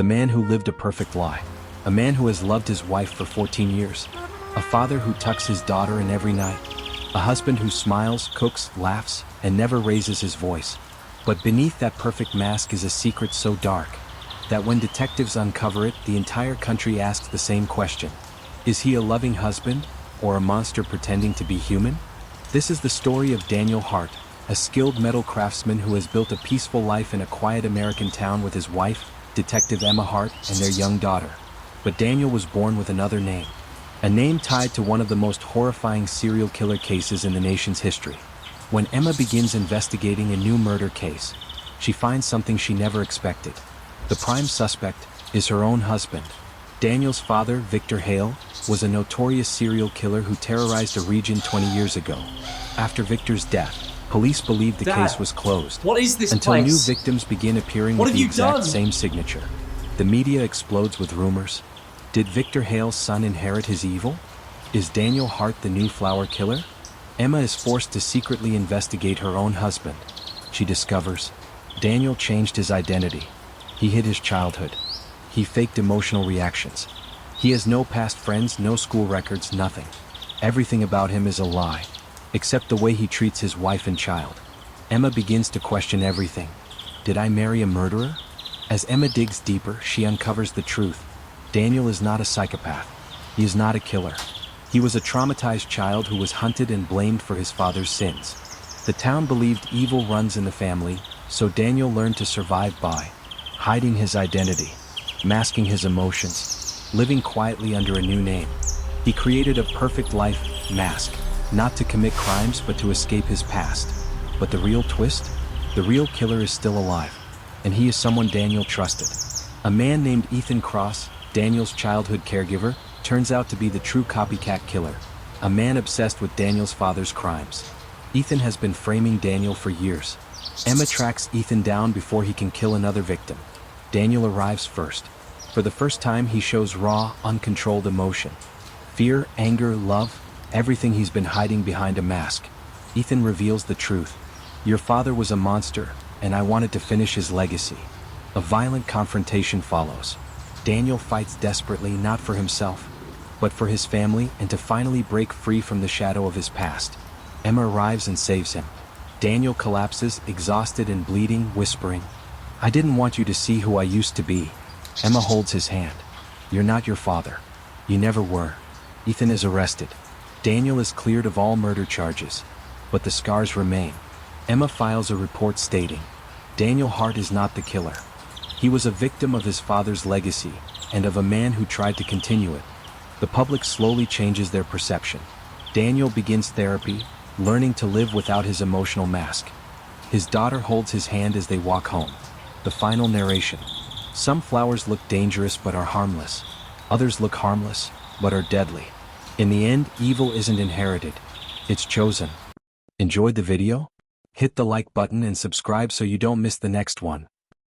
The man who lived a perfect lie. A man who has loved his wife for 14 years. A father who tucks his daughter in every night. A husband who smiles, cooks, laughs, and never raises his voice. But beneath that perfect mask is a secret so dark that when detectives uncover it, the entire country asks the same question. Is he a loving husband, or a monster pretending to be human? This is the story of Daniel Hart, a skilled metal craftsman who has built a peaceful life in a quiet American town with his wife, Detective Emma Hart, and their young daughter. But Daniel was born with another name. A name tied to one of the most horrifying serial killer cases in the nation's history. When Emma begins investigating a new murder case, she finds something she never expected. The prime suspect is her own husband. Daniel's father, Victor Hale, was a notorious serial killer who terrorized a region 20 years ago. After Victor's death, police believed the case was closed. What is this until place? new victims begin appearing with the exact same signature. The media explodes with rumors. Did Victor Hale's son inherit his evil? Is Daniel Hart the new flower killer? Emma is forced to secretly investigate her own husband. She discovers Daniel changed his identity. He hid his childhood. He faked emotional reactions. He has no past friends, no school records, nothing. Everything about him is a lie, except the way he treats his wife and child. Emma begins to question everything. Did I marry a murderer? As Emma digs deeper, she uncovers the truth. Daniel is not a psychopath. He is not a killer. He was a traumatized child who was hunted and blamed for his father's sins. The town believed evil runs in the family, so Daniel learned to survive by hiding his identity, masking his emotions, living quietly under a new name. He created a perfect life mask, not to commit crimes but to escape his past. But the real twist? The real killer is still alive, and he is someone Daniel trusted. A man named Ethan Cross, Daniel's childhood caregiver, turns out to be the true copycat killer, a man obsessed with Daniel's father's crimes. Ethan has been framing Daniel for years. Emma tracks Ethan down before he can kill another victim. Daniel arrives first. For the first time, he shows raw, uncontrolled emotion. Fear, anger, love, everything he's been hiding behind a mask. Ethan reveals the truth. Your father was a monster, and I wanted to finish his legacy. A violent confrontation follows. Daniel fights desperately, not for himself, but for his family and to finally break free from the shadow of his past. Emma arrives and saves him. Daniel collapses, exhausted and bleeding, whispering, I didn't want you to see who I used to be. Emma holds his hand. You're not your father. You never were. Ethan is arrested. Daniel is cleared of all murder charges, but the scars remain. Emma files a report stating, Daniel Hart is not the killer. He was a victim of his father's legacy, and of a man who tried to continue it. The public slowly changes their perception. Daniel begins therapy, learning to live without his emotional mask. His daughter holds his hand as they walk home. The final narration. Some flowers look dangerous but are harmless. Others look harmless, but are deadly. In the end, evil isn't inherited. It's chosen. Enjoyed the video? Hit the like button and subscribe so you don't miss the next one.